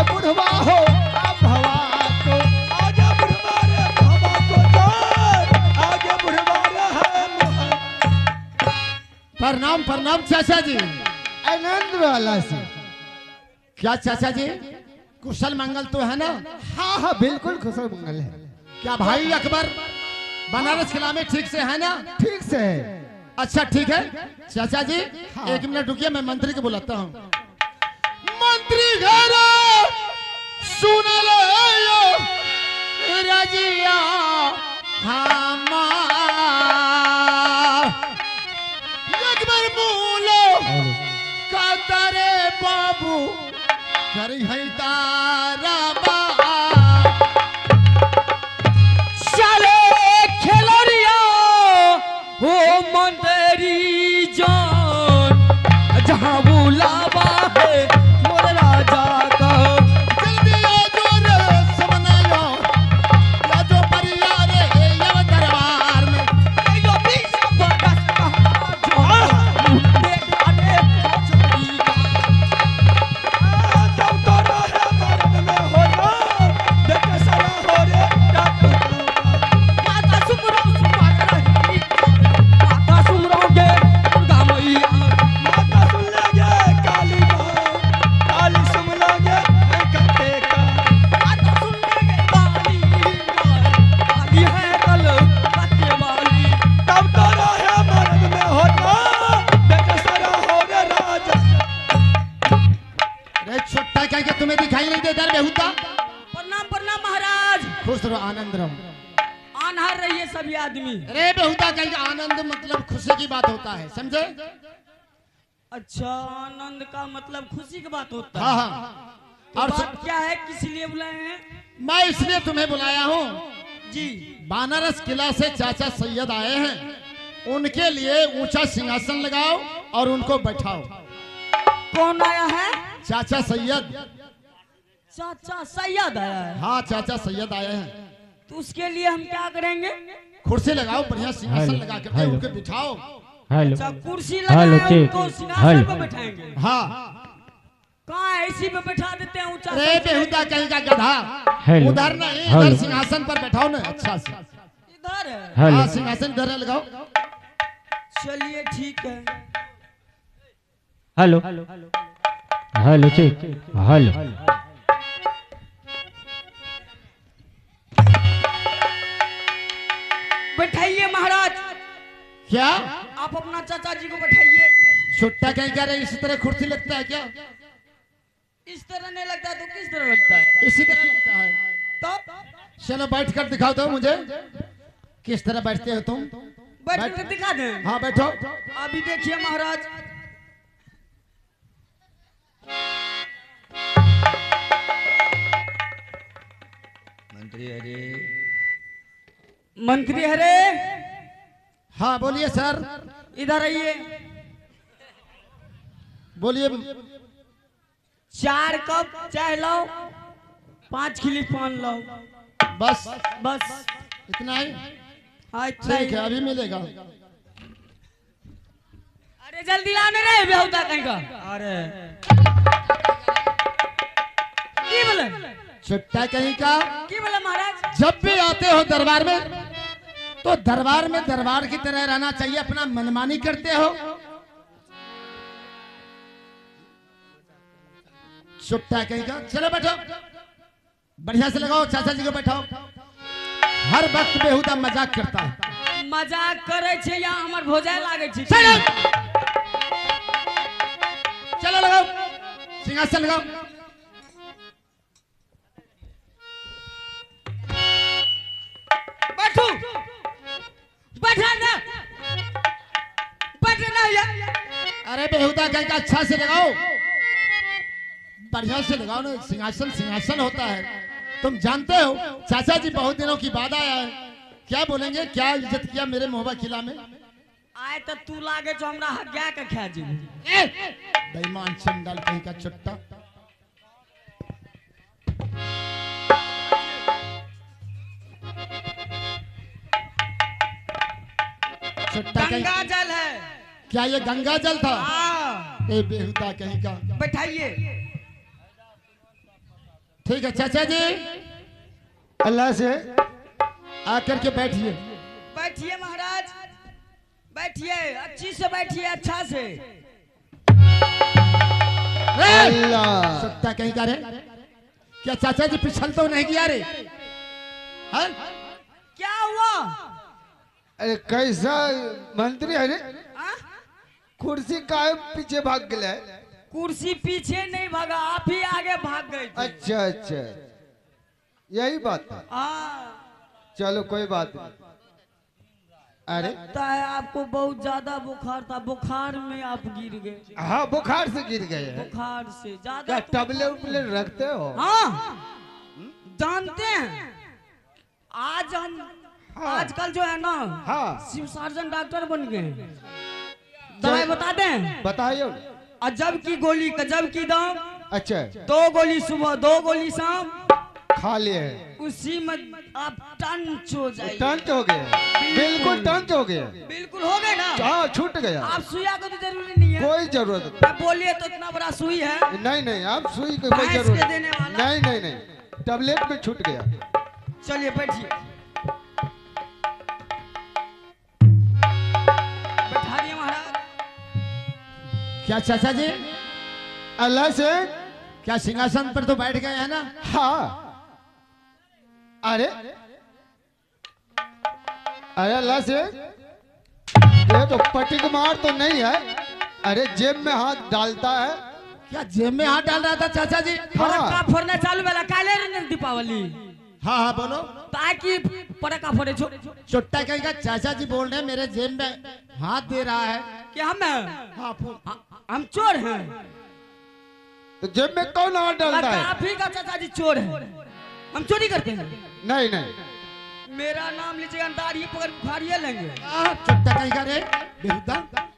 बुढ़वा हो भवा को, आगे बुढ़वा रे भवा को जान, आगे बुढ़वा रहे मोहन। प्रणाम प्रणाम चाचा जी। आनंद वाला से। क्या चाचा जी कुशल मंगल तो है ना? हाँ हाँ बिल्कुल कुशल मंगल है। क्या भाई अकबर बनारस किला में ठीक से है ना? ठीक से है। अच्छा ठीक है चाचा जी। हाँ। 1 मिनट रुकिए, मैं मंत्री को बुलाता हूँ। मंत्री घर सुन लो रजिया हमार, अकबर बोलो कतरे बाबू करी है तारा चले खेलरिया हो मंत्री जान, जहाँ बुलावा है मोर राजा का। जल्दी आ जो रे समनयो, या जो परिया रे ये दरबार में। यो भी सब बड़ा मुंडे आने छोड़ी का। तब तो रहे मर्द में हो ना, देखे सरा हो रे डॉक्टर का। माता सुमरो सुमार रही, माता सुमरो गे दुर्गा मैया। माता सुन लेंगे काली माँ, काली सुन लेंगे कत्ते का। माता सुन लेंगे काली माँ, काली है कल कत्ते वाली। तब तो रहे मर्द में हो ना, देखे सरा हो रे राजा। अरे छोटा कह के तुम्हें दिखाई नहीं देता रे बेहुदा? प्रणाम प्रणाम महाराज। खुश रहो आनंद रहो। आनहर रहिए सभी आदमी। अरे बेहुदा कह के आनंद मतलब खुशी की बात होता है, समझे? अच्छा आनंद का मतलब खुशी की बात होता है। हाँ हाँ। तो और बात क्या है, किस लिए बुलाए हैं? मैं इसलिए तुम्हें बुलाया हूँ, जी बनारस किला से चाचा सैयद आए हैं, उनके लिए ऊंचा सिंहासन लगाओ और उनको बैठाओ। कौन आया है? चाचा सैयद। चाचा सैयद आया है। हाँ चाचा सैयद आए हैं। तो उसके लिए हम क्या करेंगे? कुर्सी लगाओ, बढ़िया सिंहासन लगा करके उनको बिठाओ। हेलो अच्छा कुर्सी हेलो, लगाए ठीक। उनको सिंहासन हेलो। पर बैठाएंगे। हाँ। कहाँ ऐसी पे बैठा देते हैं ऊंचा अरे सबसे? बेहुदा कहीं का गधा, हेलो। उधर नहीं, हेलो। इधर सिंहासन पर बैठाओ ना अच्छा से। इधर है। हेलो हाँ सिंहासन इधर लगाओ। चलिए ठीक है। हेलो हेलो ठीक। हेलो बैठाइए महाराज, क्या आप अपना चाचा जी को बैठाइए। छुट्टा कहीं कह रहे इसी तरह कुर्सी लगता है क्या? इस तरह नहीं लगता है तो किस तरह लगता है? इसी तरह लगता है। तो चलो बैठ कर दिखाओ तो मुझे किस तरह बैठते हो तुम। बैठ कर दिखा दें। हाँ बैठो। अभी देखिए महाराज, मंत्री हरे हाँ बोलिए सर। इधर आइए। बोलिए। 4 कप चाय लाओ, 5 खिली पान लाओ। बस बस इतना ही? अच्छा ठीक है अभी मिलेगा। अरे जल्दी आने रे बेहुदा कहीं का। अरे की बोले? छुट्टा कहीं का। की बोले महाराज? जब भी आते हो दरबार में तो दरबार में दरबार की तरह रहना चाहिए, अपना मनमानी करते हो। छुट्टा कहीं का। चलो बैठो, बढ़िया से लगाओ, चाचा जी को बैठाओ। हर वक्त बेहुदा मजाक करता है। मजाक करे छे या हमर भोजाई लागे छे? चलो चलो लगाओ, सिंहासन लगाओ। बैठो, बैठा ना, बैठा ना यार। अरे बेहुदा कहीं का अच्छा से लगाओ, बढ़िया से लगाओ ना। सिंहासन सिंहासन होता है, तुम जानते हो चाचा जी बहुत दिनों की बाद आया है। क्या बोलेंगे, क्या इज्जत किया मेरे मोहब्बत किला में। आए तो तू लागे जो हमरा हग्या के खा जी। बेईमान चंडाल कहीं का चुट्टा। चुट्टा कहीं। गंगा जल है। क्या ये गंगा जल था? हाँ। ए बेहुदा कहीं का। बैठाइए। ठीक है चाचा जी, अल्लाह से आकर के बैठिए। बैठिए महाराज, बैठिए, अच्छी से बैठिए, अच्छा से। अल्लाह। सत्ता कहीं का रे, क्या चाचा जी पिछल तो नहीं गया रे? हाँ? क्या हुआ? अरे कैसा मंत्री है रे? हाँ? कुर्सी काहे पीछे भाग गया? कुर्सी पीछे नहीं भागा, आप ही आगे भाग गए थे। अच्छा अच्छा, यही बात है। हाँ, चलो कोई बात नहीं। अरे लगता है आपको बहुत ज्यादा बुखार था, बुखार में आप गिर गए। हाँ, बुखार से गिर गए हैं। बुखार से क्या ज्यादा। टबले उपले रखते हो? हाँ, जानते हैं आज हम हाँ। आजकल जो है ना, हाँ। शिव सर्जन डॉक्टर बन गए हैं। दवाई बता दें? बताइए। अजब की गोली गजब की दाम, अच्छा, 2 गोली सुबह 2 गोली शाम, खा लिए, उसी में आप टंच हो जाइए। टंच हो गए, बिल्कुल टंच हो गए। बिल्कुल हो गए ना। हाँ, छूट गया। आप सुइया को तो जरूरी नहीं है। कोई जरूरत मैं बोलिए तो इतना बड़ा सुई है, नहीं। नहीं, आप सुई की कोई भैंस के जरूरत देने वाला। नहीं। नहीं नहीं, टैबलेट में छूट गया। चलिए बैठिए, बैठा दिए महाराज। क्या चाचा जी, अल्लाह से। क्या सिंहासन पर तो बैठ गए हैं ना? हाँ। अरे अरे अल्लाह से, ये तो पटिक मार तो नहीं है? अरे जेब में हाथ डालता है। क्या जेब में हाथ डाल रहा था चाचा जी? पड़का फोड़ना चालू वाला काले रे दीपावली, हाँ हाँ बोलो। ताकि पड़का फोड़े छो। चुट्टा कहीं का चाचा जी बोल रहे हैं मेरे जेब में हाथ दे रहा है। क्या हम हाँ हम चोर हैं? तो जेब में कौन हाथ डालता लगता है? आप ही का चाचा जी चोर है, हम चोरी करते हैं। नहीं नहीं, मेरा नाम लीजिएगा, दाढ़ी पकड़ उखाड़िए लेंगे। चुट्टा कहीं का रे बेहुदा,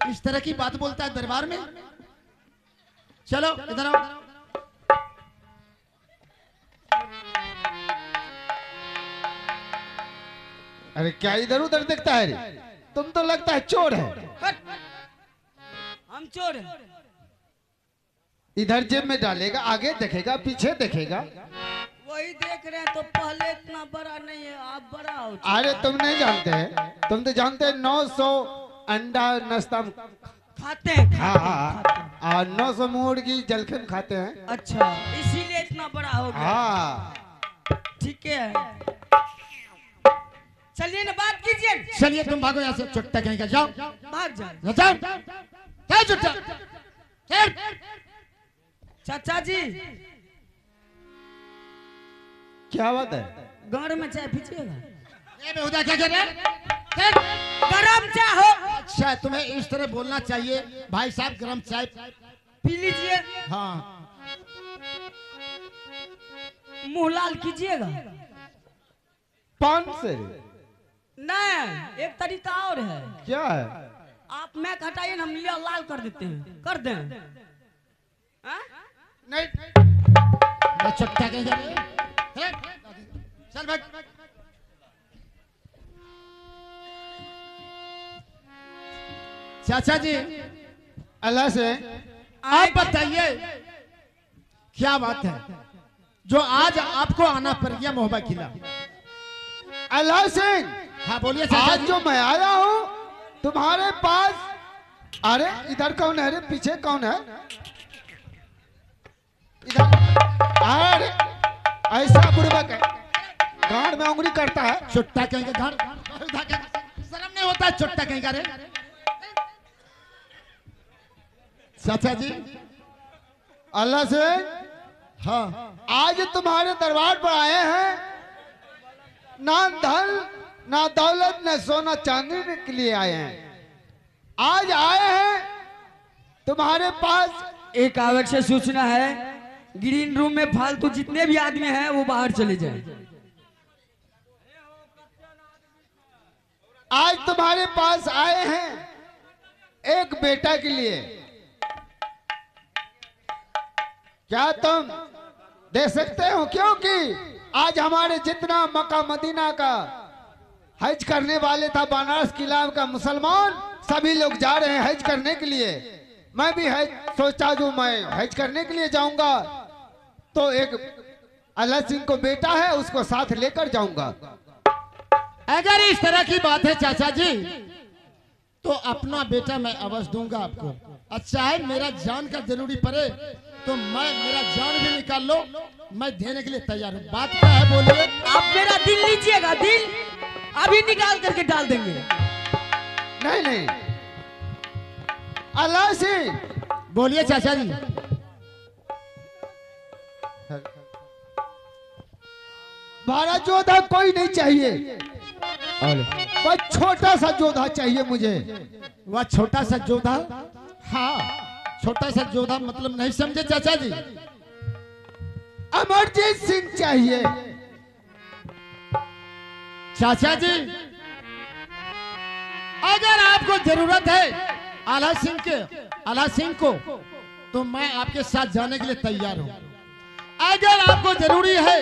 इस तरह की बात बोलता है दरबार में? चलो इधर आओ। अरे क्या इधर उधर देखता है रे? तुम तो लगता है चोर है। हट! हम चोर हैं। इधर जेब में डालेगा, आगे देखेगा, पीछे देखेगा। वही देख रहे हैं, तो पहले इतना बड़ा नहीं है, आप बड़ा हो। अरे तुम नहीं जानते हैं, तुम तो जानते हैं 900 अंडा नाश्ता खाते हैं। हाँ हाँ, और 900 मुर्गी जलखन खाते हैं। अच्छा, इसीलिए इतना बड़ा हो गया। हाँ, ठीक है, चलिए ना बात कीजिए। चलिए तुम भागो यहाँ से, चुट्टा कहीं का, जाओ भाग जाए। जाओ। क्या चुट्टा? चल। चाचा जी, क्या बात है? गाड़ में चाय पीजिएगा। ये बेहुदा क्या कर रहे हैं? गरम चाय हो, अच्छा तुम्हें इस तरह बोलना चाहिए, भाई साहब गरम चाय। पी लीजिए। हाँ, मुंह लाल कीजिएगा। पान से? नहीं, एक तरीका और है। क्या है? आप मैं हटाइए, हम लिया लाल कर देते हैं, कर दें। हाँ? नहीं, मैं चुट्टा कहीं का रे? चल भाग। चाचा जी, अल्लाह से। आप बताइए क्या बात है जो आज आपको आना पड़ गया मोहब्बा किला? अल्लाह से, हाँ बोलिए चाचा आज जी। जो मैं आया हूँ तुम्हारे पास। अरे इधर कौन है रे? पीछे कौन है? इधर। अरे ऐसा बुड़बक है, गांड में उंगली करता है। चुट्टा कहीं का घर, शर्म नहीं होता है चुट्टा कहीं का रे? चाचा जी, अल्लाह से, हाँ आज तुम्हारे दरबार पर आए हैं, ना धन ना दौलत ना सोना चांदी के लिए आए हैं। आज आए हैं तुम्हारे पास। एक आवश्यक सूचना है, ग्रीन रूम में फालतू जितने भी आदमी हैं वो बाहर चले जाएं। आज तुम्हारे पास आए हैं एक बेटा के लिए। क्या तुम दे सकते हो? क्योंकि आज हमारे जितना मक्का मदीना का हज करने वाले था, बनारस किला का मुसलमान सभी लोग जा रहे हैं हज करने के लिए। मैं भी हज सोचा जो मैं हज करने के लिए जाऊंगा, तो एक अल्लाह सिंह को बेटा है, उसको साथ लेकर जाऊंगा। अगर इस तरह की बात है चाचा जी, तो अपना बेटा मैं अवश्य दूंगा आपको। अच्छा है, मेरा जान का जरूरी पड़े तो मैं मेरा जान भी निकाल लो, मैं देने के लिए तैयार हूँ। बात क्या है बोलिए। आप मेरा दिल लीजिएगा, दिल अभी निकाल करके डाल देंगे। नहीं नहीं, अल्लाह सिंह बोलिए चाचा जी। भारत जोधा कोई नहीं चाहिए, बस छोटा सा जोधा चाहिए मुझे। वह छोटा सा जोधा? हाँ, छोटा सा जोधा मतलब नहीं समझे चाचा जी। अमरजीत सिंह चाहिए। चाचा जी, अगर आपको जरूरत है आला सिंह को, तो मैं आपके साथ जाने के लिए तैयार हूं। अगर आपको जरूरी है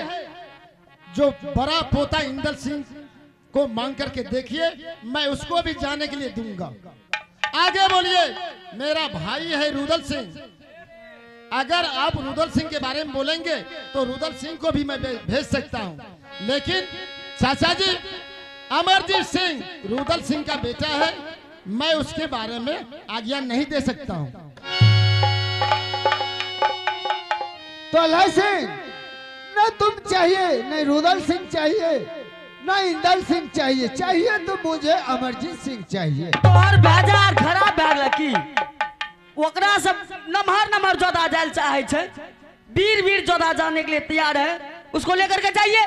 जो बड़ा पोता इंदल सिंह को मांग करके देखिए, मैं उसको भी जाने के लिए दूंगा। आगे बोलिए। मेरा भाई है रुदल सिंह, अगर आप रुदल सिंह के बारे में बोलेंगे तो रुदल सिंह को भी मैं भेज सकता हूं। लेकिन चाचा जी, अमरजीत सिंह रुदल सिंह का बेटा है, मैं उसके बारे में आज्ञा नहीं दे सकता हूं। तो अल्लाह सिंह, न तुम चाहिए, न रुदल सिंह चाहिए, न इंदल सिंह चाहिए, चाहिए तो मुझे अमरजीत सिंह चाहिए। और बाजार खराब भए लकी, ओकरा सब नमहर जोधा जाए चाहे छे, वीर जोधा जाने के लिए तैयार है, उसको लेकर के जाइए।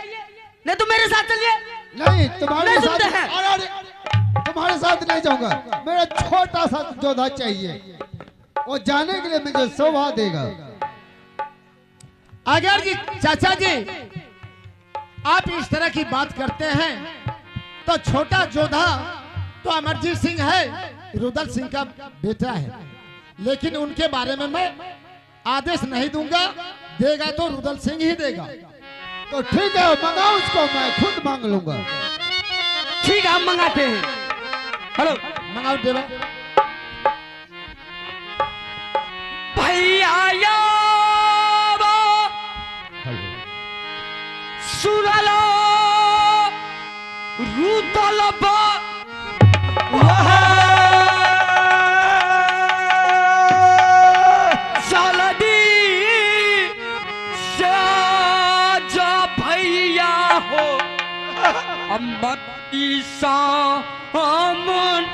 नहीं तो मेरे साथ चलिए। नहीं, तुम्हारे नहीं साथ, सुनते हैं। अरे तुम्हारे साथ नहीं जाऊंगा, मेरा छोटा सा जोधा चाहिए, वो जाने के लिए मुझे शोभा देगा। अगर जी चाचा जी आप इस तरह की बात करते हैं, तो छोटा जोधा तो अमरजीत सिंह है, रुदल सिंह का बेटा है, लेकिन उनके बारे में मैं आदेश नहीं दूंगा। देगा तो रुदल सिंह ही देगा। तो ठीक है, मंगाओ उसको, मैं खुद मांग लूंगा। ठीक है, हम मंगाते हैं। हेलो, मंगाओ देवा। भैया सुरलो रुदल जल्दी से जा भैया हो, अम्बती सामन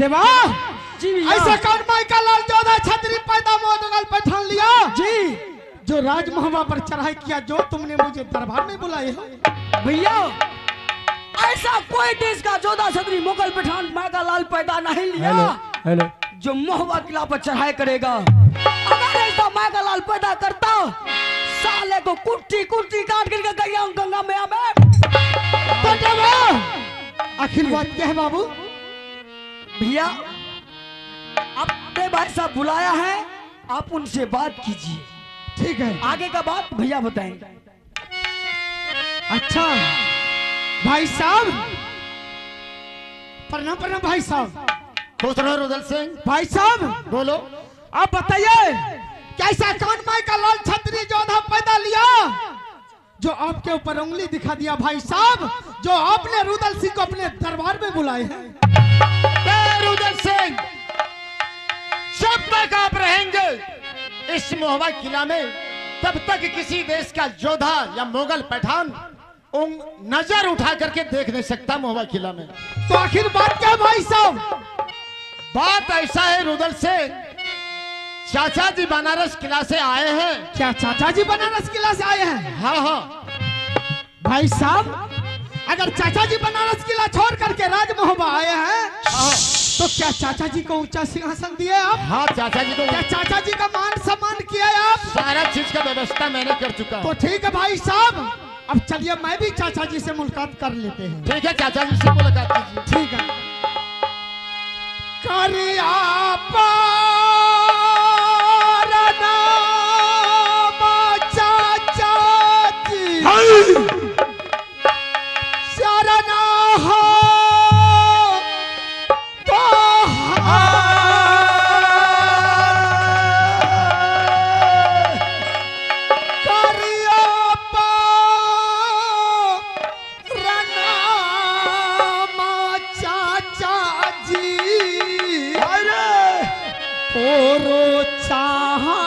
देवा जी भैया। ऐसे कौन माई का लाल जोधा छतरी पैदा मोदगल पठान लिया जी जो राजमहवा पर चढ़ाई किया, जो तुमने मुझे दरबार में बुलाए हो? भैया, ऐसा कोई देश का जोधा छतरी मुगल पठान माँ का लाल पैदा नहीं लिया हेलो जो महुआ किला पर चढ़ाई करेगा। अगर ऐसा माँ का लाल पैदा करता, साले को कुट्टी कुट्टी काट करके गया गंगा मैया में। तो देवा आखिर बात क्या है बाबू? भैया, आपने भाई साहब बुलाया है, आप उनसे बात कीजिए। ठीक है। आगे का बात भैया बताएंगे। अच्छा भाई साहब, प्रणाम प्रणाम भाई साहब। खुश रहो रुदल सिंह। भाई साहब बोलो। आप बताइए, कैसा कौन माई का लाल छतरी जोधा पैदा लिया जो आपके ऊपर उंगली दिखा दिया भाई साहब, जो आपने रुदल सिंह को अपने दरबार में बुलाए हैं? रुदल सिंह, जब तक आप रहेंगे इस महुआ किला में, तब तक किसी देश का जोधा या मुगल पठान नजर उठा करके देख नहीं सकता महुआ किला में। तो आखिर बात क्या है भाई साहब? बात ऐसा है रुदल सिंह, चाचा जी बनारस किला से आए हैं। क्या चाचा जी बनारस किला से आए हैं? हाँ हाँ भाई साहब, अगर चाचा जी बनारस किला छोड़ करके राजमहल आए हैं, तो क्या चाचा जी को ऊंचा सिंहासन दिए आप? हाँ, चाचा जी को क्या चाचा जी का मान सम्मान किया है आप? सारा चीज का व्यवस्था मैंने कर चुका तो हूँ। ठीक है भाई साहब, अब चलिए मैं भी चाचा जी से मुलाकात कर लेते हैं। ठीक है, चाचा जी से मुलाकात कीजिए। ठीक है। करिया चाचा जी शरणा हो तो करिया चाचा जी ओरो चाहा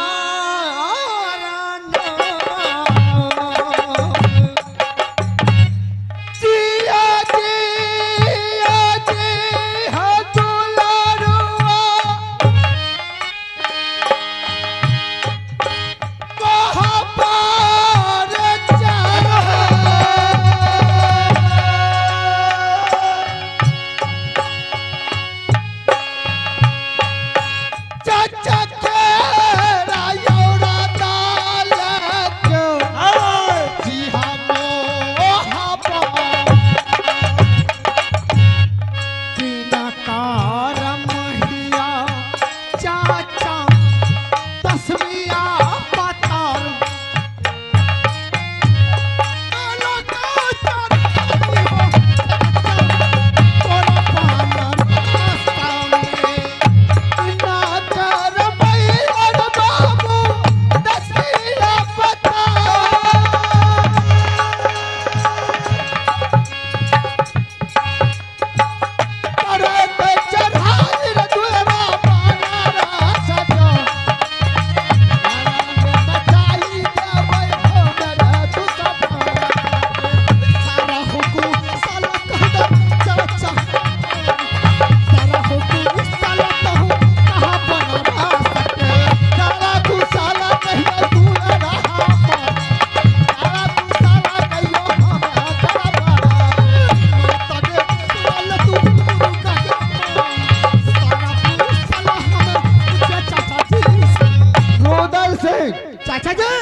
चाचा जी,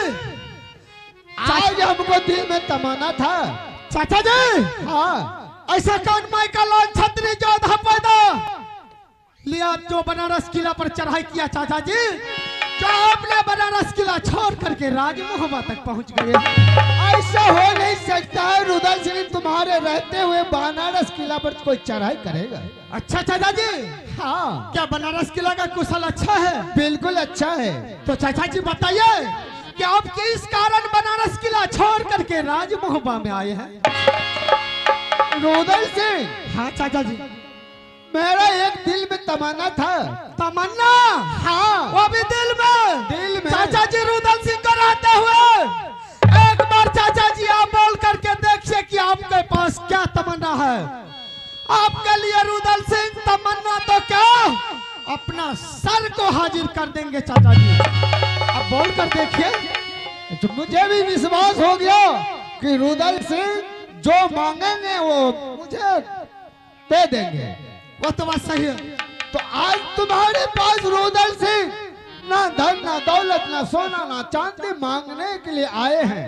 आज हमको दिल में तमन्ना था। चाचा जी, हाँ, ऐसा कौन माई का लाल छतरी जोधा पैदा लिया जो बनारस किला पर चढ़ाई किया? चाचा जी, जो आपने बनारस किला छोड़ करके राजमहल तक पहुंच गए। ऐसा हो नहीं सकता है रुदल सिंह, तुम्हारे रहते हुए बनारस किला पर कोई चढ़ाई करेगा? अच्छा चाचा जी, हाँ, क्या बनारस किला का कुशल अच्छा है? बिल्कुल अच्छा है। तो चाचा जी बताइए कि आप किस कारण बनारस किला छोड़ करके राजमहल में आए हैं? रुदल सिंह, हाँ चाचा जी, मेरा एक दिल में तमन्ना था। तमन्ना? हाँ, वो भी दिल में? दिल में। चाचा जी रुदल सिंह को रहते हुए एक बार चाचा जी आप बोल करके देखिए कि आपके पास क्या तमन्ना है। आपके लिए रुदल सिंह तमन्ना तो क्या अपना सर को हाजिर कर देंगे चाचा जी। अब बोल कर देखिए। तो मुझे भी विश्वास हो गया कि रुदल सिंह जो मांगेंगे वो मुझे दे देंगे। वो तो बात सही है। तो आज तुम्हारे पास रुदल सिंह ना धन ना दौलत ना सोना ना चांदी मांगने के लिए आए हैं।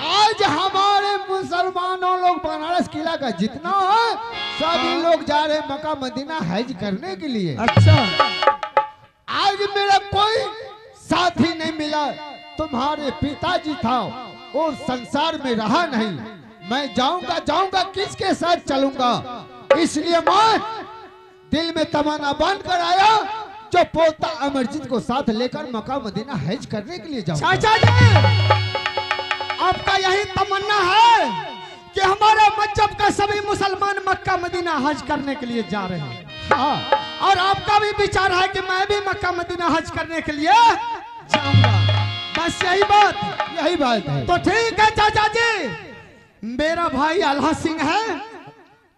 आज हमारे मुसलमानों लोग बनारस किला का जितना है सभी लोग जा रहे मक्का मदीना हज करने के लिए। अच्छा, आज मेरा कोई साथी नहीं मिला। तुम्हारे पिताजी था वो संसार में रहा नहीं। मैं जाऊंगा किसके साथ चलूंगा। इसलिए मैं दिल में तमन्ना बांध कर आया जो पोता अमरजीत को साथ लेकर मक्का मदीना हज करने के लिए जाऊंगा। चाचा जी आपका यही तमन्ना है कि हमारे मजहब का सभी मुसलमान मक्का मदीना हज करने के लिए जा रहे हैं। हाँ, और आपका भी विचार है कि मैं भी मक्का मदीना हज करने के लिए जाऊंगा। बस यही बात है। तो ठीक है चाचा जी, मेरा भाई आल्हा सिंह है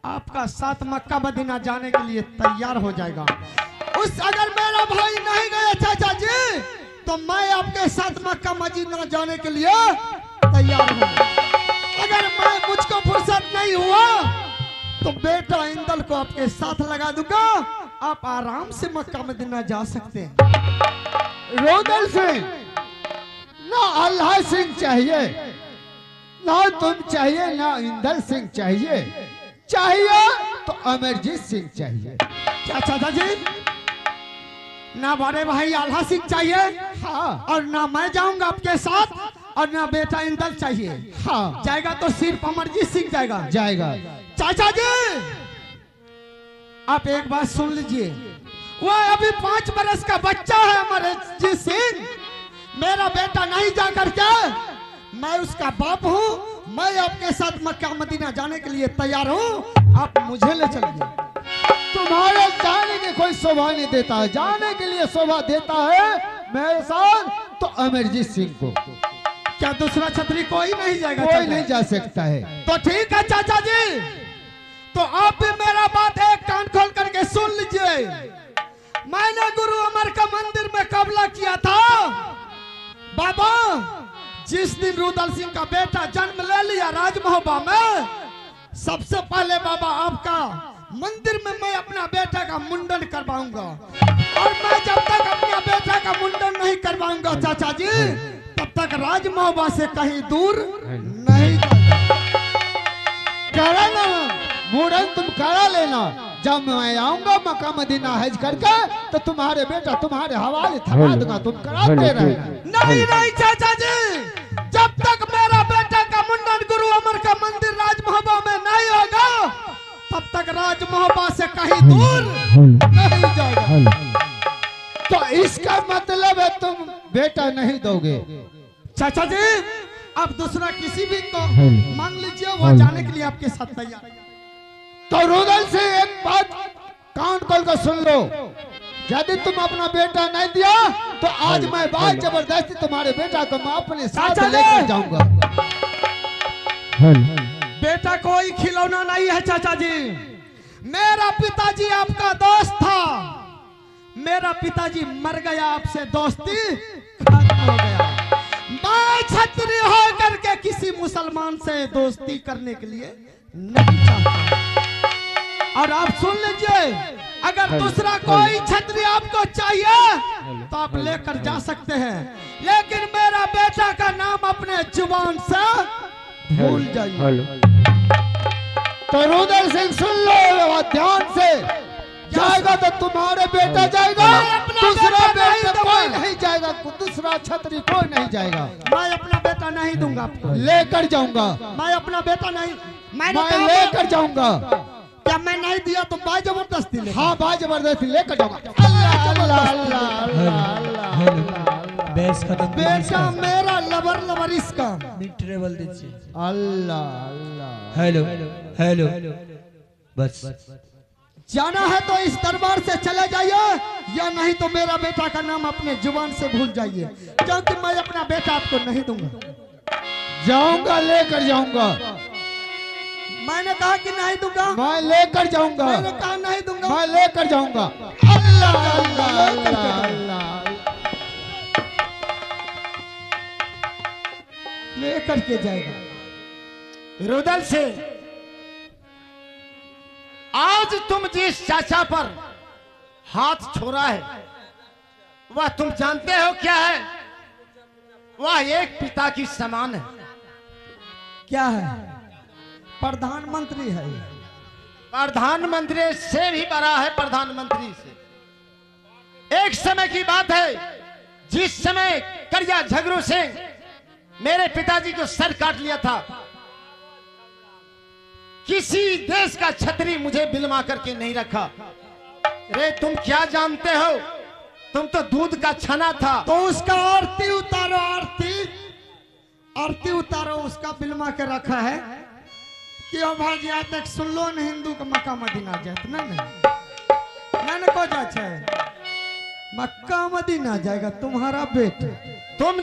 आपका साथ मक्का मदीना जाने के लिए तैयार हो जाएगा। अगर मेरा भाई नहीं गया चाचा जी तो मैं आपके साथ मक्का मदीना जाने के लिए तैयार हूँ। अगर मुझको फुर्सत नहीं हुआ तो बेटा इंदल को आपके साथ लगा दूंगा। आप आराम से मक्का मदीना जा सकते हैं। रुदल सिंह ना अल्लाह सिंह चाहिए, ना तुम चाहिए, ना इंदल सिंह चाहिए तो अमरजीत सिंह चाहिए। क्या चाचा जी, ना बड़े भाई आल्हा सिंह चाहिए हाँ, और ना मैं जाऊंगा आपके साथ और ना बेटा इंदल चाहिए। हाँ, जाएगा तो सिर्फ अमरजीत सिंह जाएगा। चाचा जी आप एक बात सुन लीजिए, वो अभी 5 बरस का बच्चा है अमरजीत सिंह। मेरा बेटा नहीं जाकर क्या, मैं उसका बाप हूँ। मैं आपके साथ मक्का मदीना जाने के लिए तैयार हूँ। आप मुझे ले चलिए। तुम्हारे जाने की कोई शोभा नहीं देता है। जाने के लिए शोभा देता है मेरे साथ तो अमरजीत सिंह को। क्या दूसरा छतरी कोई नहीं जाएगा? कोई नहीं जा सकता है। तो ठीक है चाचा जी, तो आप भी मेरा बात एक कान खोल करके सुन लीजिए। मैंने गुरु अमर का मंदिर में कबला किया था। बाबा जिस दिन रुदल सिंह का बेटा जन्म ले लिया राजमहबा में, सबसे पहले बाबा आपका मंदिर में मैं अपना बेटा का मुंडन करवाऊंगा। और मैं जब तक अपना बेटा का मुंडन नहीं करवाऊंगा चाचा जी, तब तक राजमहबा से कहीं दूर नहीं जाऊंगा। करा ना मुंडन तुम करा लेना। जब मैं आऊंगा मक्का मदीना हज करके तो तुम्हारे बेटा तुम्हारे हवाले थमा दूंगा, तुम कराते रहना। नहीं चाचा जी, जब तक मेरा बेटा का मुंडन गुरु अमर का मंदिर राजमहबा में नहीं होगा तब तक राजमहबा से कहीं दूर नहीं जाएगा। तो इसका मतलब है तुम बेटा नहीं दोगे। चाचा जी आप दूसरा किसी भी को मांग लीजिए, वो जाने के लिए आपके साथ तैयार है। तो रुदल से एक बात कान खोल कर सुन लो, यदि तुम अपना बेटा नहीं दिया तो आज मैं बात जबरदस्ती तुम्हारे बेटा को मैं अपने साथ लेकर जाऊंगा। बेटा कोई खिलौना नहीं है चाचा जी। मेरा पिताजी आपका दोस्त था। मेरा पिताजी मर गया, आपसे दोस्ती खत्म हो गया। मैं छत्री होकर के किसी मुसलमान से दोस्ती करने के लिए नहीं चाहता। और आप सुन लीजिए, अगर दूसरा कोई छतरी आपको चाहिए तो आप लेकर जा सकते हैं, लेकिन मेरा बेटा का नाम अपने जुबान से भूल जाइए। तो रुदल सिंह सुन लो ध्यान से, जाएगा तो तुम्हारे बेटा जाएगा, दूसरा बेटा कोई नहीं जाएगा, दूसरा छतरी कोई नहीं जाएगा। मैं अपना बेटा नहीं दूंगा आपको। लेकर जाऊंगा। मैं अपना बेटा नहीं, मैं लेकर जाऊंगा। क्या मैं नहीं दिया तो बाय जबरदस्ती ले? हाँ बाय जबरदस्ती लेकर जाऊंगा। अल्लाह अल्लाह अल्लाह अल्लाह। बेस खत्म। बेटा मेरा लबर इसका ट्रेवल दीजिए। अल्लाह अल्लाह। हेलो हेलो बस जाना है तो इस दरबार से चले जाइए, या नहीं तो मेरा बेटा का नाम अपने जुबान से भूल जाइए, क्योंकि मैं अपना बेटा आपको नहीं दूंगा। जाऊंगा, लेकर जाऊंगा। मैंने कहा कि नहीं दूंगा, मैं लेकर जाऊंगा, मैंने कहा नहीं दूंगा। मैं लेकर जाऊंगा। अल्लाह अल्लाह अल्लाह अल्लाह, लेकर के जाएगा। रुदल से आज तुम जिस चाचा पर हाथ छोड़ा है वह तुम जानते हो क्या है? वह एक पिता की समान है। क्या है? प्रधानमंत्री है। प्रधानमंत्री से भी बड़ा है प्रधानमंत्री से। एक समय की बात है जिस समय करिया झगड़ू सिंह मेरे पिताजी को सर काट लिया था, किसी देश का छतरी मुझे बिलमा करके नहीं रखा। रे तुम क्या जानते हो, तुम तो दूध का छना था। तो उसका आरती उतारो, आरती उतारो, उसका बिलमा के रखा है कि अब भाई आज तक सुन लो न हिंदू का मक्का मदीना जात ना नहीं को जा छे मक्का मदीना जाएगा तुम्हारा बेटा। तुम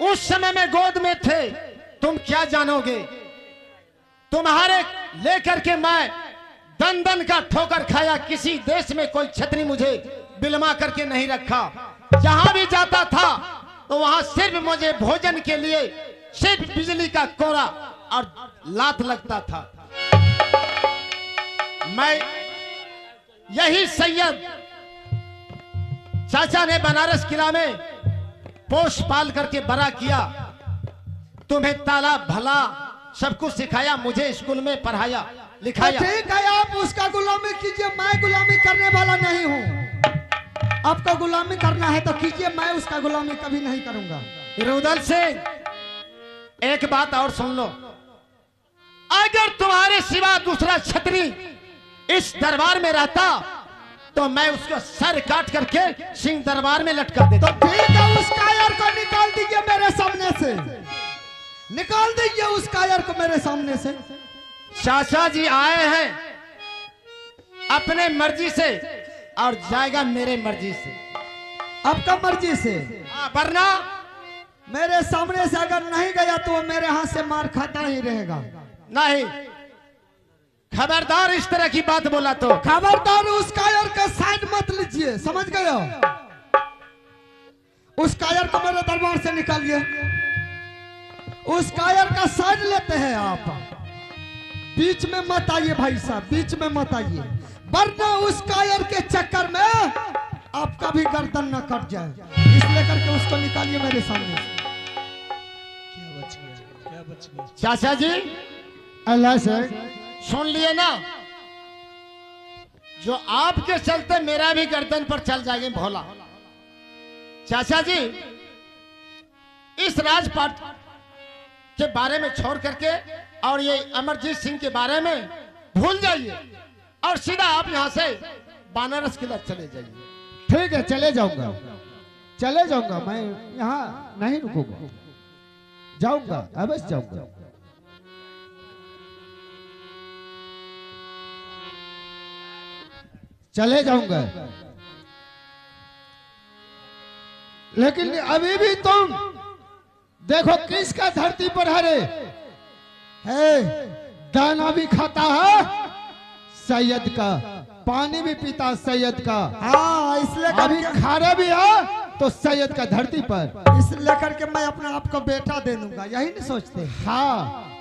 उस समय में गोद में थे, तुम क्या जानोगे? तुम्हारे लेकर के मैं दन दन का ठोकर खाया। किसी देश में कोई छतरी मुझे बिलमा करके नहीं रखा। जहां भी जाता था तो वहां सिर्फ मुझे भोजन के लिए सिर्फ बिजली का कोरा और लात लगता था। मैं यही सैयद चाचा ने बनारस किला में पोष पाल करके बड़ा किया। तुम्हें ताला भला सब कुछ सिखाया, मुझे स्कूल में पढ़ाया लिखाया। ठीक है, आप उसका गुलामी कीजिए, मैं गुलामी करने वाला नहीं हूँ। आपका गुलामी करना है तो कीजिए, मैं उसका गुलामी कभी नहीं करूंगा। रुदल सिंह, एक बात और सुन लो, अगर तुम्हारे सिवा दूसरा छतरी इस दरबार में रहता तो मैं उसका सर काट करके सिंह दरबार में लटका देता। तो ठीक है, उस कायर को निकाल दीजिए मेरे सामने से, निकाल दीजिए उस कायर को मेरे सामने से। चाचा जी आए हैं अपने मर्जी से और जाएगा मेरे मर्जी से। आपका मर्जी से? वरना मेरे सामने से अगर नहीं गया तो वो मेरे हाथ से मार खाता ही रहेगा। नहीं, खबरदार इस तरह की बात बोला तो। खबरदार, उस कायर का साइड मत लीजिए, समझ गए? उस कायर को मेरे दरबार से निकालिए। उस कायर का साइड लेते हैं आप, बीच में मत आइए भाई साहब, बीच में मत आइए, वरना उस कायर के चक्कर में आपका भी गर्दन न कट जाए। इसलिए करके उसको निकालिए मेरे सामने। क्या बच गया, क्या बच गया? चाचा जी अल्लाह से सुन लिए ना, जो आपके चलते मेरा भी गर्दन पर चल जाएंगे भोला। चाचा जी इस राजपाट के बारे में छोड़ करके और ये अमरजीत सिंह के बारे में भूल जाइए और सीधा आप यहाँ से बनारस किला चले जाइए। ठीक है, चले जाऊंगा, चले जाऊंगा, मैं यहाँ नहीं रुकूंगा, जाऊंगा, अवश्य जाऊंगा। चले जाऊंगा, लेकिन अभी भी तुम देखो किसका धरती पर हरे है, दाना भी खाता है सैयद का, पानी भी पीता सैयद का। हाँ, इसलिए अभी खारा भी है तो सैयद का धरती पर। इसलिए करके मैं अपने आप को बेटा दे दूंगा, यही नहीं सोचते? हाँ,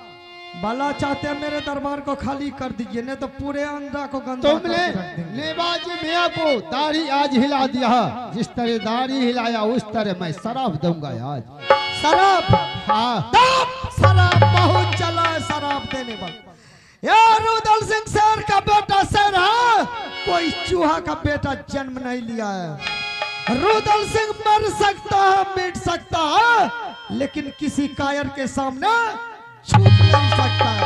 भला चाहते हैं मेरे दरबार को खाली कर दीजिए, नहीं तो पूरे अंडा को गंदा तुमने करके रख देंगे। नेबाजी मियाँ को दाढ़ी आज हिला दिया, जिस तरह दाढ़ी हिलाया उस तरह मैं शराब दूंगा आज। शराब? हाँ, शराब बहुत चला है, शराब देने वाला। यार रुदल सिंह शेर का बेटा शेर है, कोई चूहा का बेटा जन्म नहीं लिया है। रुदल सिंह मर सकता है, मिट सकता है, लेकिन किसी कायर के सामने छूट नहीं सकता है।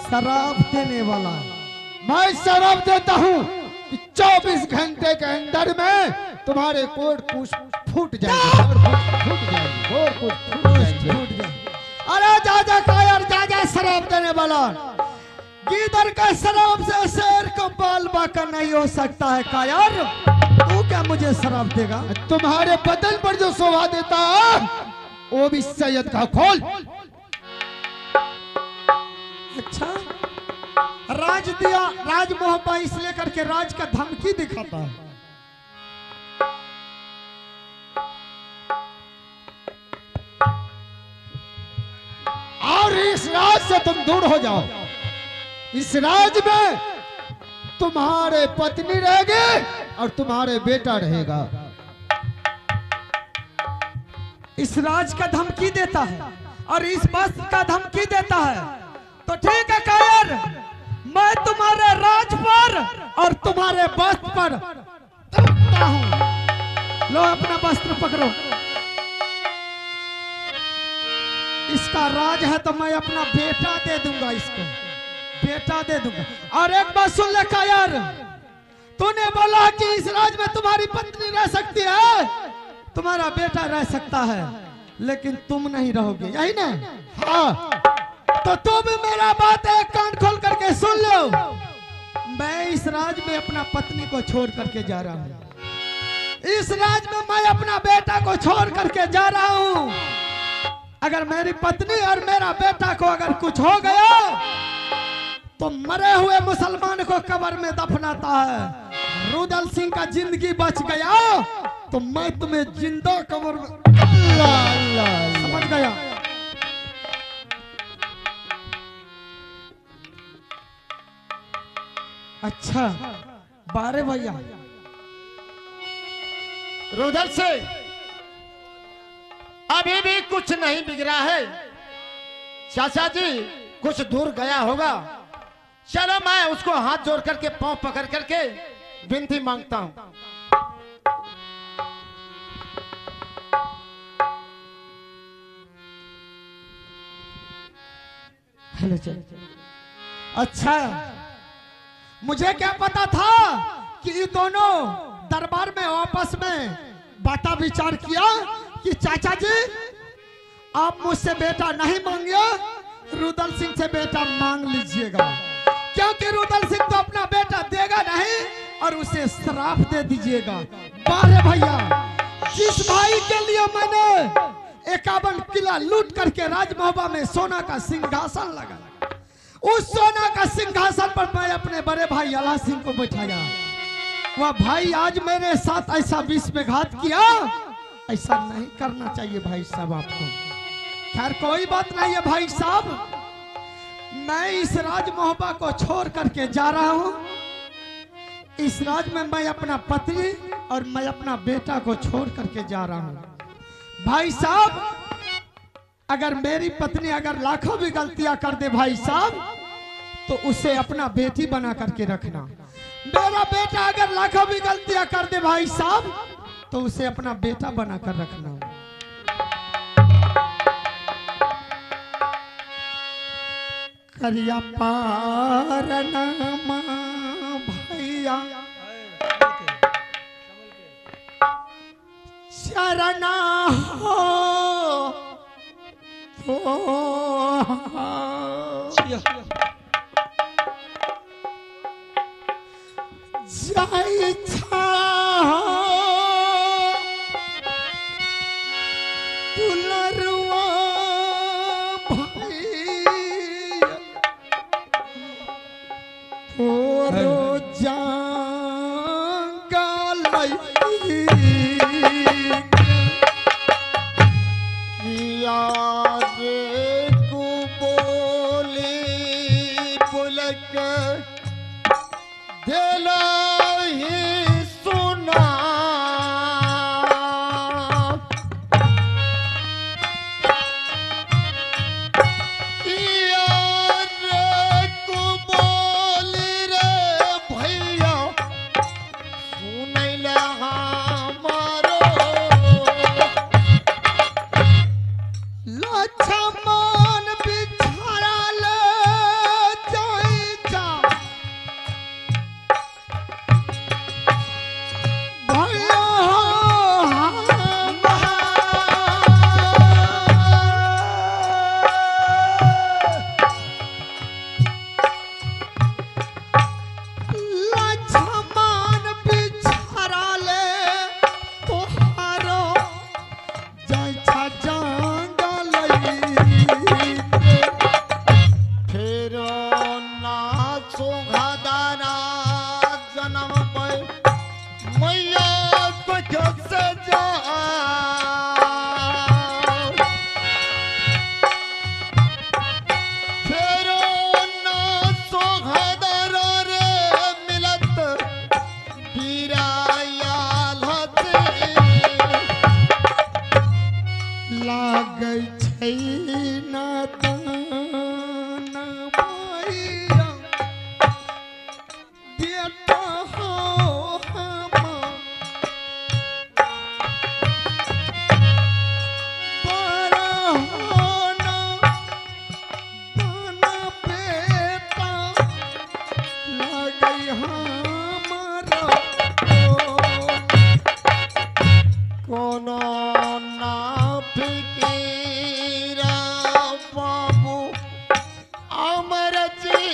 शराब देने वाला मैं शराब देता हूँ कि 24 घंटे के अंदर में तुम्हारे कोट पूछ फूट जाएंगे, फूट जाएंगे, कोट पूछ फूट जाएंगे। अरे जा जा कायर, जा जा शराब देने वाला। गीदड़ का शराब से शेर को बाल बाका नहीं हो सकता है कायर। तू क्या मुझे शराब देगा? तुम्हारे बदन पर जो शोभा देता है वो भी सैयद का खोल। अच्छा, राज दिया, राज मोहब्बत इसलिए करके राज का धमकी दिखाता है। और इस राज से तुम दूर हो जाओ। इस राज में तुम्हारे पत्नी रहेगी और तुम्हारे बेटा रहेगा। इस राज का धमकी देता है और इस वस्त्र का धमकी देता है, तो ठीक है कायर, मैं तुम्हारे राज पर और तुम्हारे वस्त्र पर तड़पता हूं। लो अपना वस्त्र पकड़ो। इसका राज है तो मैं अपना बेटा दे दूंगा, इसको बेटा दे दूंगा। और एक बात सुन ले कायर, तूने बोला कि इस राज में तुम्हारी पत्नी रह सकती है, तुम्हारा बेटा रह सकता है, लेकिन तुम नहीं रहोगे, यही ना? हाँ, तो तुम भी मेरा बात एक कान खोल करके सुन लो। मैं इस राज में अपना पत्नी को छोड़ करके जा रहा हूँ। इस राज में मैं अपना बेटा को छोड़ करके जा रहा हूँ। अगर मेरी पत्नी और मेरा बेटा को अगर कुछ हो गया तो मरे हुए मुसलमान को कब्र में दफनाता है। रुदल सिंह का जिंदगी बच गया तो मैं तुम्हें जिंदा कब्र में, अल्लाह अल्लाह, समझ गया? अच्छा बारे भैया, रुदल से अभी भी कुछ नहीं बिगड़ा है। चाचा जी कुछ दूर गया होगा, चलो मैं उसको हाथ जोड़ करके पांव पकड़ करके विनती मांगता हूं। हेलो चल। अच्छा, मुझे क्या पता था कि ये दोनों दरबार में आपस में बाता विचार किया कि चाचा जी आप मुझसे बेटा नहीं मांगिए, रुदल सिंह से बेटा मांग लीजिएगा, क्योंकि रुदल सिंह तो अपना बेटा देगा नहीं और उसे श्राप दे दीजिएगा। बारे भैया, जिस भाई के लिए मैंने 51 किला लूट करके राजमहबा में सोना का सिंहासन लगा, उस सोना का सिंहासन पर मैं अपने बड़े भाई अला सिंह को बैठाया। वह भाई आज मेरे साथ ऐसा विश्वासघात किया, ऐसा नहीं करना चाहिए भाई साहब आपको। खैर कोई बात नहीं है भाई साहब, मैं इस राज मोहब्बा को छोड़ करके जा रहा हूं। इस राज में मैं अपना पत्नी और मैं अपना बेटा को छोड़ करके जा रहा हूं। भाई साहब, अगर मेरी पत्नी अगर लाखों भी गलतियां कर दे भाई साहब, तो उसे अपना बेटी बना करके रखना। मेरा बेटा अगर लाखों भी गलतियां कर दे भाई साहब, तो उसे अपना बेटा बनाकर रखना। करिया पारनामा भैया शरणा हो जाई छा दुलरुआ भैया ओरो जंगल किया रे को बोले बुलक दिला ही सुना किया रे को बोले रे भैया सुनैला हमारो लक्ष्मण बिछड़ल जाई जा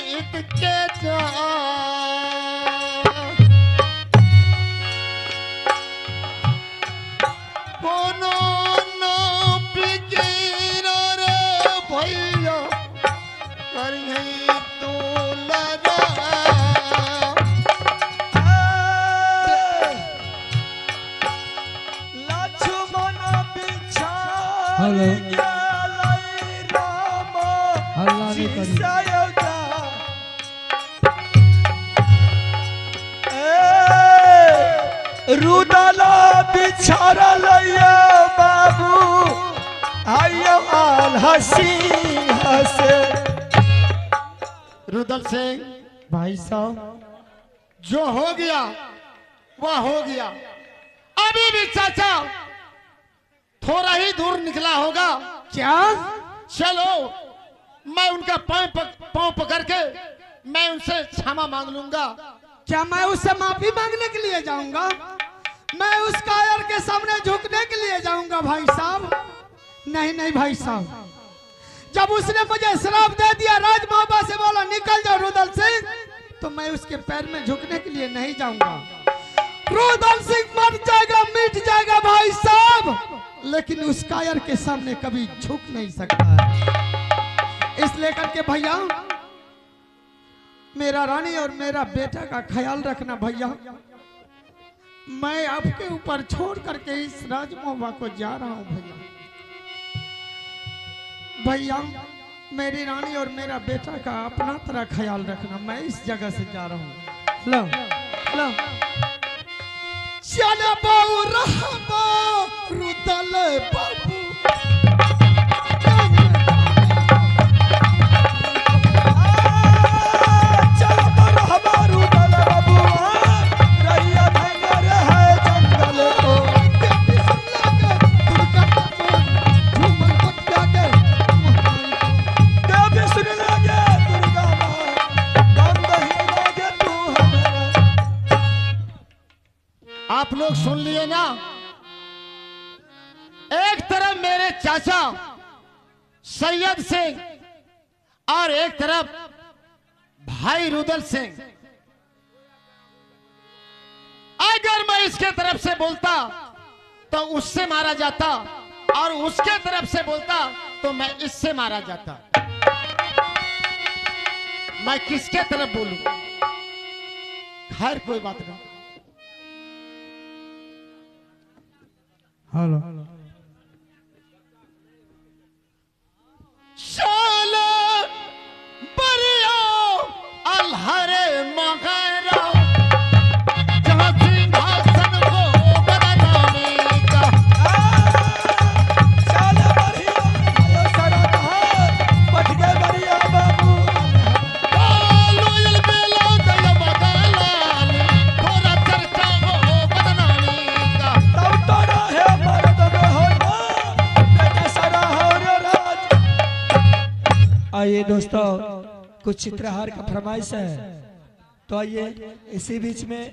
इत के जा कोनो नो पिकीर रे भैया करिए तू लगा लक्ष्मण बिछा हेलो। राम हल्ला नहीं करी। रुदला बिछारल ये बाबू आयो आल हसी हसे। रुदल सिंह भाई साहब जो हो गया वह हो गया। अभी भी चाचा थोड़ा ही दूर निकला होगा। क्या चलो मैं उनका पांव पकड़ के मैं उनसे क्षमा मांग लूंगा। क्या मैं उससे माफी मांगने के लिए जाऊंगा? मैं उस कायर के सामने झुकने के लिए जाऊंगा भाई साहब? नहीं नहीं भाई साहब, जब उसने मुझे श्राप दे दिया, राज बाबा से बोला निकल जाओ रुदल सिंह, तो मैं उसके पैर में झुकने के लिए नहीं जाऊंगा। रुदल सिंह मर जाएगा, मिट जाएगा भाई साहब, लेकिन उस कायर के सामने कभी झुक नहीं सकता है। इसलिए करके भैया मेरा रानी और मेरा बेटा का ख्याल रखना भैया। मैं आपके ऊपर छोड़ करके इस राजमोहबा को जा रहा हूं भैया। भैया मेरी रानी और मेरा बेटा का अपना तरह ख्याल रखना। मैं इस जगह से जा रहा हूं। लो लो चल बाबू रहबो रुदल बाबू आप लोग सुन लिए ना। एक तरफ मेरे चाचा सैयद सिंह और एक तरफ भाई रुदल सिंह। अगर मैं इसके तरफ से बोलता तो उससे मारा जाता और उसके तरफ से बोलता तो मैं इससे मारा जाता। मैं किसके तरफ बोलूं? खैर कोई बात नहीं। हेलो। चलो बरिया अलहरे मगरा जहां सिंहासन को बदनामी का। चल बढ़िया आयो सरद बैठ गए बढ़िया बाबू। लोयल बेलो दया बदलाल थोड़ा चर्चा हो बदनामी का। तब तो रहे मर्द में हो ना सारा हो रे राज। आइए दोस्तों, कुछ चित्रहार का फरमाइश है, तो आइए इसी बीच में